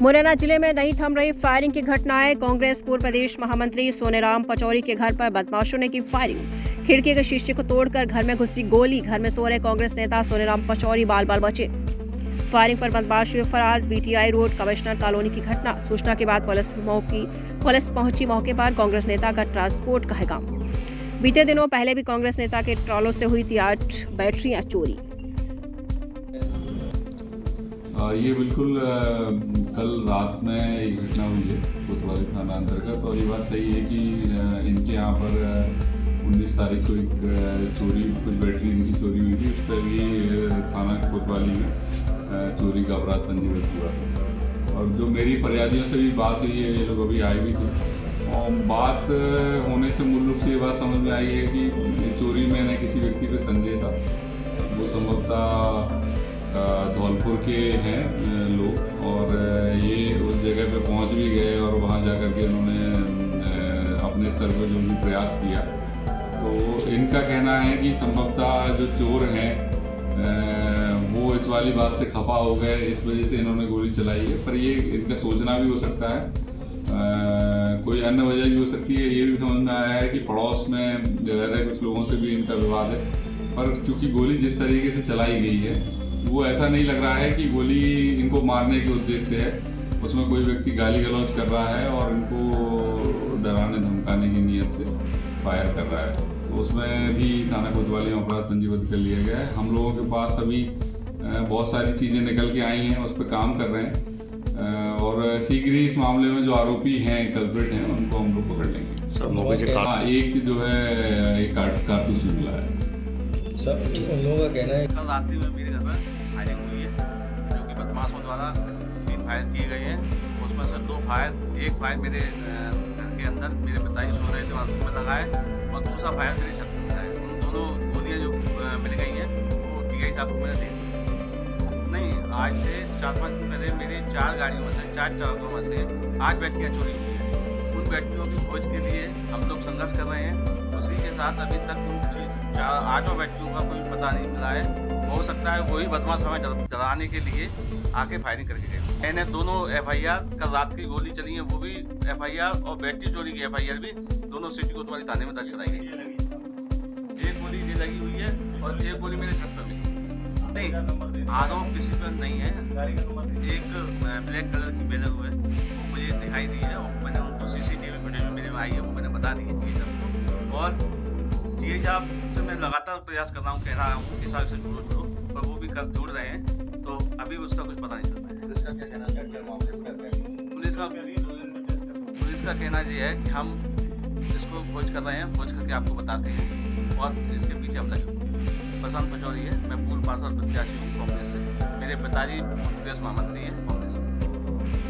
मुरैना जिले में नहीं थम रही फायरिंग की घटनाएं। कांग्रेस पूर्व प्रदेश महामंत्री सोनेराम पचौरी के घर पर बदमाशों ने की फायरिंग। खिड़की के शीशे को तोड़कर घर में घुसी गोली। घर में सो रहे कांग्रेस नेता सोनेराम पचौरी बाल बाल बचे। फायरिंग पर बदमाश हुए फरार। VTI रोड कमिश्नर कॉलोनी की घटना। सूचना के बाद पुलिस पहुंची मौके पर। कांग्रेस नेता का ट्रांसपोर्ट कहेगा। बीते दिनों पहले भी कांग्रेस नेता के ट्रॉलों से हुई थी 8 बैटरियां चोरी। ये बिल्कुल कल रात में एक घटना हुई है कोतवाली थाना अंतर्गत, और ये बात सही है कि इनके यहाँ पर 19 तारीख को एक चोरी, कुछ बैटरी इनकी चोरी हुई थी। उस पर भी थाना कोतवाली में चोरी का अपराध पंजीबद्ध हुआ था। और जो मेरी फरियादियों से भी बात हुई है, ये लोग अभी आए भी थे, और बात होने से मूल रूप से ये बात समझ में आई है कि चोरी में न किसी व्यक्ति पे संदेह था। वो संभवतः धौलपुर के हैं लोग, और ये उस जगह पे पहुंच भी गए और वहां जाकर के उन्होंने अपने स्तर पर जो भी प्रयास किया। तो इनका कहना है कि संभवतः जो चोर हैं वो इस वाली बात से खफा हो गए, इस वजह से इन्होंने गोली चलाई है। पर ये इनका सोचना भी हो सकता है, कोई अन्य वजह भी हो सकती है। ये भी समझ में आया है कि पड़ोस में रह रहे कुछ लोगों से भी इनका विवाद है। पर चूंकि गोली जिस तरीके से चलाई गई है, वो ऐसा नहीं लग रहा है कि गोली इनको मारने के उद्देश्य से है। उसमें कोई व्यक्ति गाली गलौज कर रहा है और इनको डराने धमकाने की नीयत से फायर कर रहा है। तो उसमें भी थाना कोतवाली में अपराध पंजीबद्ध कर लिया गया है। हम लोगों के पास अभी बहुत सारी चीज़ें निकल के आई हैं, उस पर काम कर रहे हैं, और शीघ्र ही इस मामले में जो आरोपी हैं, कल्प्रिट हैं, उनको हम लोग पकड़ लेंगे। सब मौके से एक जो है एक कारतूस भी मिला है। सब उन लोगों का कहना है कल रात्रि में मेरे घर पर फायरिंग हुई है, जो कि बदमाशों द्वारा 3 फायर किए गए हैं। उसमें से 2 फायर, एक फायर मेरे घर के अंदर मेरे पिताजी सो रहे थे बाथरूम में लगा है, और दूसरा फायर मेरे छत पर लगा है। उन दोनों गोलियां जो मिल गई हैं वो DI साहब को मैंने दे दी है। नहीं, आज से 4-5 दिन पहले मेरी 4 गाड़ियों में से, 4 ट्रकों में से 8 बैटरियाँ चोरी हुई हैं। उन बैटरियों की खोज के लिए हम लोग संघर्ष कर रहे हैं। उसी के साथ अभी तक उन 8 बैटरियों का कोई पता नहीं मिला है। हो सकता है वही बदमाश हमें डराने के लिए आके फायरिंग करके गए। मैंने दोनों FIR, कल रात की गोली चली है वो भी FIR, और बैटरी चोरी की FIR भी दोनों सिटी कोतवाली थाने में दर्ज कराई गई है। एक गोली ये लगी हुई है और एक गोली मेरे छत पर मिली। नहीं, आरोप किसी पर नहीं है। एक ब्लैक कलर की बेलर हुए वो मुझे दिखाई दी है, और मैंने उनको CCTV फुटेज में मेरे में आई है, वो मैंने बता दी है सबको। और DI साहब से मैं लगातार प्रयास कर रहा हूँ, कह रहा हूँ कि साहब से जुड़ो, पर वो भी कर जुड़ रहे हैं, तो अभी उसका कुछ पता नहीं चल पाया है। पुलिस का कहना ये है कि हम इसको खोज कर रहे हैं, खोज करके आपको बताते हैं, और इसके पीछे हम लगे हुए हैं। प्रशांत पचौरी है, मैं पूर्व पार्षद प्रत्याशी हूँ कांग्रेस से। मेरे पिताजी पूर्व प्रदेश महामंत्री हैं कांग्रेस से।